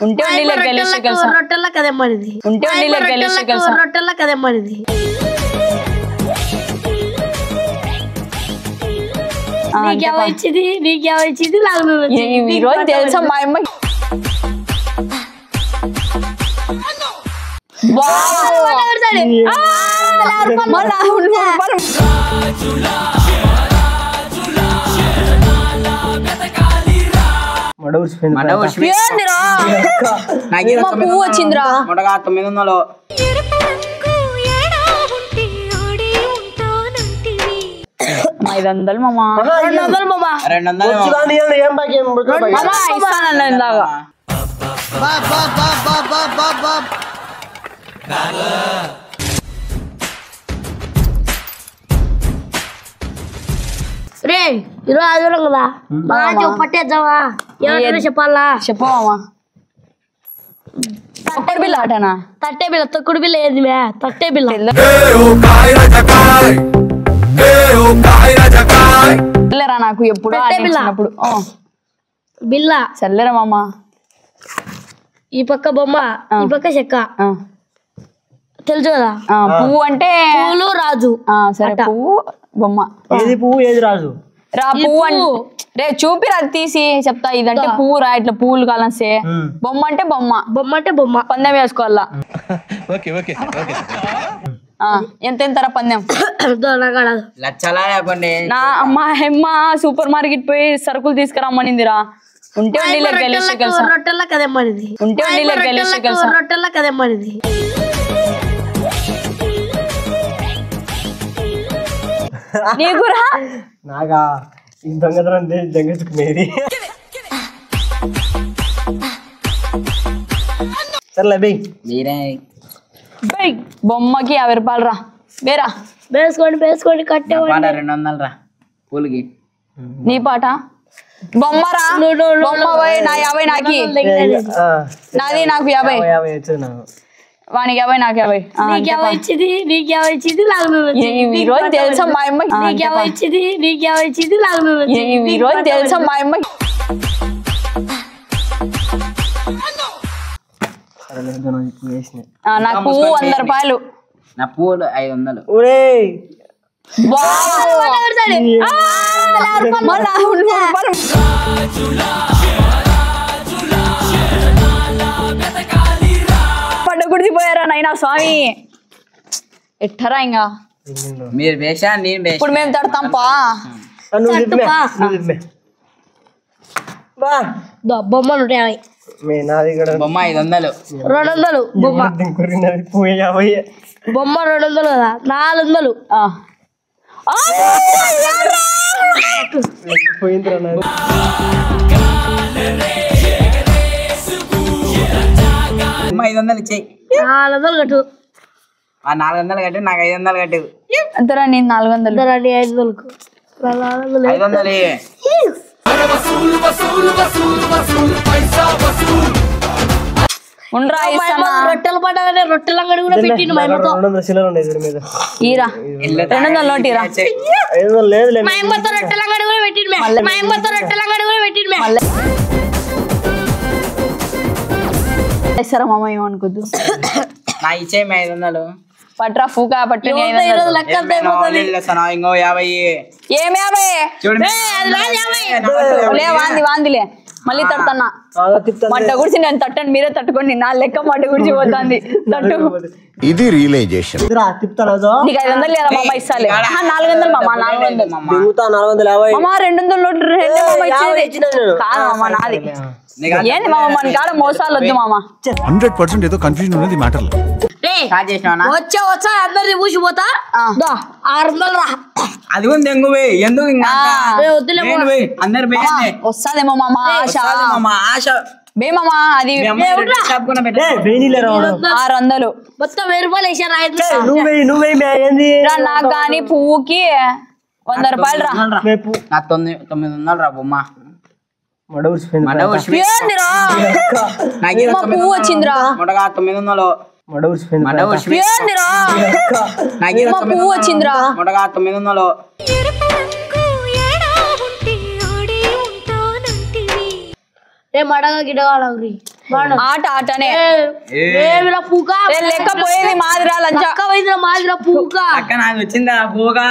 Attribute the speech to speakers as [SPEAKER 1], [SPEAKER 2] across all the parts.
[SPEAKER 1] ఉంటే
[SPEAKER 2] రొట్టెల కదమ్మనిది రొట్టెల కదమ్మనిది నీకేమొచ్చింది నాకు
[SPEAKER 1] ఈరోజు తెలుసా మా అమ్మ పువ్వు వచ్చిందిరా
[SPEAKER 3] 900
[SPEAKER 1] 500 మామ
[SPEAKER 2] 200 మామ
[SPEAKER 3] 200
[SPEAKER 1] ఇస్తానన్నా ఇందాక
[SPEAKER 2] రే ఈరోజు ఆదివారం కదా పట్టేద్దామా ఏమంటారో చెప్పాలా
[SPEAKER 1] చెప్పవమ్మా తొక్కడి బిల్ల ఆటనా
[SPEAKER 2] తట్టే బిల్ల తొక్కుడు బిల్ల ఏది మే తట్టే బిల్ల
[SPEAKER 1] చల్లరా నాకు ఎప్పుడు ఆడినప్పుడు
[SPEAKER 2] బిల్ల
[SPEAKER 1] చల్లరా మామ
[SPEAKER 2] ఈ పక్క బొమ్మ ఈ పక్క చెక్క తెలుసు కదా
[SPEAKER 1] పువ్వు అంటే
[SPEAKER 2] పూలు రాజు
[SPEAKER 1] సరే పువ్వు బొమ్మ
[SPEAKER 4] ఏది పువ్వు ఏది రాజు
[SPEAKER 1] రా పువ్వు అంటే రే చూపిరా తీసి చెప్తా ఇదంటే పువ్వు రా ఇట్లా పువ్వులు కాలసే బొమ్మ అంటే బొమ్మ పందెం వేసుకోవాలా ఎంతెంతరా పందెం
[SPEAKER 3] లచ్చలా లేకుండే
[SPEAKER 1] నా అమ్మ సూపర్ మార్కెట్ పోయి సరుకులు తీసుకురమ్మనిందిరా ఉంటే
[SPEAKER 2] రొట్టెల కదమ్మనిది రొట్టెల కదమ్మనిది
[SPEAKER 1] నీకురా
[SPEAKER 4] నాగా ఈ దొంగతనం దొంగచుకునేది సర్లే బై
[SPEAKER 1] బొమ్మకి 50 రూపాయలు రా వేరా
[SPEAKER 2] వేసుకోండి కట్టే
[SPEAKER 3] 200 రా పూలకి
[SPEAKER 1] నీ పాట బొమ్మరా బొమ్మ నా 50 నాకి నాది నాకు 50 వానికి 50 నాకు 50
[SPEAKER 2] నీకేమొచ్చింది నాకు
[SPEAKER 1] ఈరోజు తెలుసా మా అమ్మ
[SPEAKER 2] నీకేమొచ్చింది నాకు
[SPEAKER 1] ఈరోజు తెలుసా మా అమ్మ నాకు పువ్వు 100 రూపాయలు
[SPEAKER 3] నా పూలు 500
[SPEAKER 1] పడ్డ గుడిచిపోయారా నైనా స్వామి ఎట్టరా ఇంకా
[SPEAKER 3] మీరు వేసా నేను
[SPEAKER 1] ఇప్పుడు మేము తడతాంపా
[SPEAKER 2] బొమ్మలు ఉంటాయి
[SPEAKER 3] బొమ్మ 500
[SPEAKER 2] 200 బొమ్మ బొమ్మ 200 కదా 400
[SPEAKER 3] బొమ్మ 500 ఇచ్చేయి
[SPEAKER 2] 400 కట్టు
[SPEAKER 3] 400 కట్టు నాకు 500 కట్టు
[SPEAKER 1] అంతరా నేను 400
[SPEAKER 3] 500
[SPEAKER 1] ఉండరా
[SPEAKER 2] రొట్టెలు పడ్డానే రొట్టెల అంగడి కూడా పెట్టిండు మా అమ్మతో
[SPEAKER 1] ఈరా 200 నోట్ ఈరా
[SPEAKER 2] మా అమ్మతో రొట్టెల అంగడి కూడా పెట్టిండు
[SPEAKER 1] సరే మామ ఏమనుకోద్దు
[SPEAKER 3] నా ఇచ్చే 500
[SPEAKER 1] పట్రా ఫూకా పట్టు
[SPEAKER 3] ఇంకో 50
[SPEAKER 1] ఏం 50 వాందిలే మళ్ళీ తడుతున్నా మడ్డ గుడిచి నేను తట్టండి మీరే తట్టుకోండి నా లెక్క మడ్డ గుడిచి పోతుంది తట్టు
[SPEAKER 5] ఇది రియలైజేషన్
[SPEAKER 1] నీకు 500 లేదా మామ ఇస్తాలే 400 మామ 400 మామ 200 నోట్లు 2 మామ ఇచ్చేది కాదు మామ నాది ఏంది మామ మన కాడ మోసాలు వద్దు మామ
[SPEAKER 5] 100% ఏదో కన్ఫ్యూజన్ ఉన్నది మ్యాటర్లో
[SPEAKER 2] వచ్చా అందరిని పూసిపోతా 600 రా
[SPEAKER 3] అది ఉంది ఎందుకు అందరు
[SPEAKER 1] వస్తాదేమో మామ
[SPEAKER 3] ఆశ
[SPEAKER 1] బే మామ అది 600
[SPEAKER 2] మొత్తం 1000 రూపాయలు వేసారు
[SPEAKER 1] నాకు గాని పువ్వుకి 100 రూపాయలు రా
[SPEAKER 3] 900 రా బొమ్మ
[SPEAKER 1] పువ్వు వచ్చిందిరా
[SPEAKER 3] 900
[SPEAKER 1] పువ్వు వచ్చిందిరా
[SPEAKER 3] 900
[SPEAKER 2] ఏ మడగా గిడగాలి
[SPEAKER 1] ఆట ఆటనే
[SPEAKER 2] పూక
[SPEAKER 1] లెక్క పోయేది మాదిరా లంచ
[SPEAKER 2] మాదిరా పూక
[SPEAKER 3] అక్క నాకు వచ్చిందా పోగా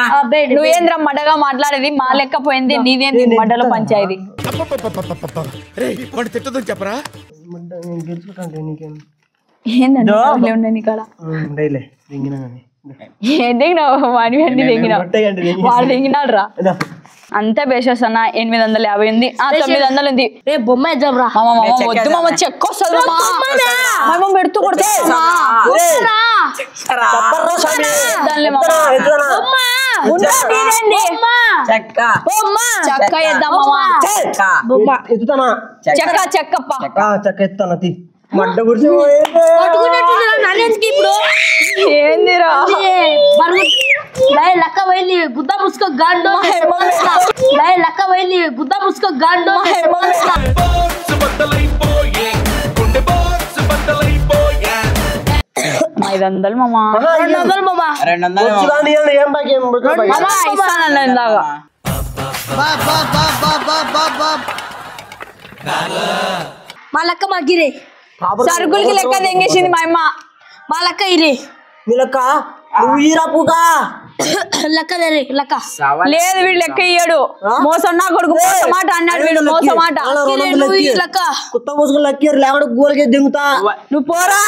[SPEAKER 1] నువ్వేంద్ర మడ్డగా మాట్లాడేది మా లెక్క పోయింది నీదేంది మడ్డలో పంచాయతీ
[SPEAKER 5] చెప్పరా
[SPEAKER 4] గెలుచుకుంటే నీకేం
[SPEAKER 1] ఏందండి ఉండే నీ కాడ
[SPEAKER 4] ఉండేలే దింగినా కానీ
[SPEAKER 1] ఏం దిగినావు వాడి వెండి దిగినావు వాడు దిగినాడు రా అంతే బేషస్ అన్న 850 ఉంది 900 ఉంది
[SPEAKER 2] బొమ్మ ఇద్దాం రా
[SPEAKER 1] వద్దు మామ చెక్క వస్తుంది మామ పెడుతూ కొడితే చెక్క వేద్దాం మామ చెక్క చెక్కప్ప
[SPEAKER 4] చెక్క ఎత్తాను తీ మడ్డ గురించి
[SPEAKER 2] ఇప్పుడు
[SPEAKER 1] ఏందిరా
[SPEAKER 2] లక్క పోయింది గుద్ద పుసుకో గాండు లక్క పోయింది గుద్ద పుసుకో గాండు
[SPEAKER 1] 500 మామ
[SPEAKER 2] 200 మామ
[SPEAKER 3] 200
[SPEAKER 4] ఏం బాకీ ఏం
[SPEAKER 1] మామ ఇస్తానన్న ఇందాక
[SPEAKER 2] మా లక్క మాకిరే
[SPEAKER 1] సరుకులకి లెక్క తెంగేసింది మా అమ్మ
[SPEAKER 2] మా లక్క ఇరే
[SPEAKER 4] నీ లెక్క నువ్వు ఈరా పూగా
[SPEAKER 2] లక్క తెరే లక్క
[SPEAKER 1] లేదు వీడు లెక్క ఇయ్యాడు మోసం నా కొడుకు మోసమాట అన్నాడు వీడు మోసమాట
[SPEAKER 2] లక్క
[SPEAKER 4] కొత్త మోసుకుని లక్కీరు లేకుండా గోలకే దింగుతా
[SPEAKER 1] నువ్వు పోరా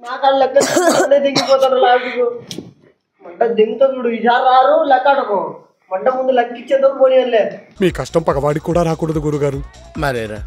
[SPEAKER 4] నాకు లెక్క దిగిపోతాడు లాస్ట్కు మంట దింగుతా చూడు ఈసారి రారు లెక్క అడకు మంట ముందు లెక్కిచ్చేందుకు పోనీ
[SPEAKER 6] మీ కష్టం పగవాడికి కూడా రాకూడదు గురుగారు.
[SPEAKER 5] మరేరా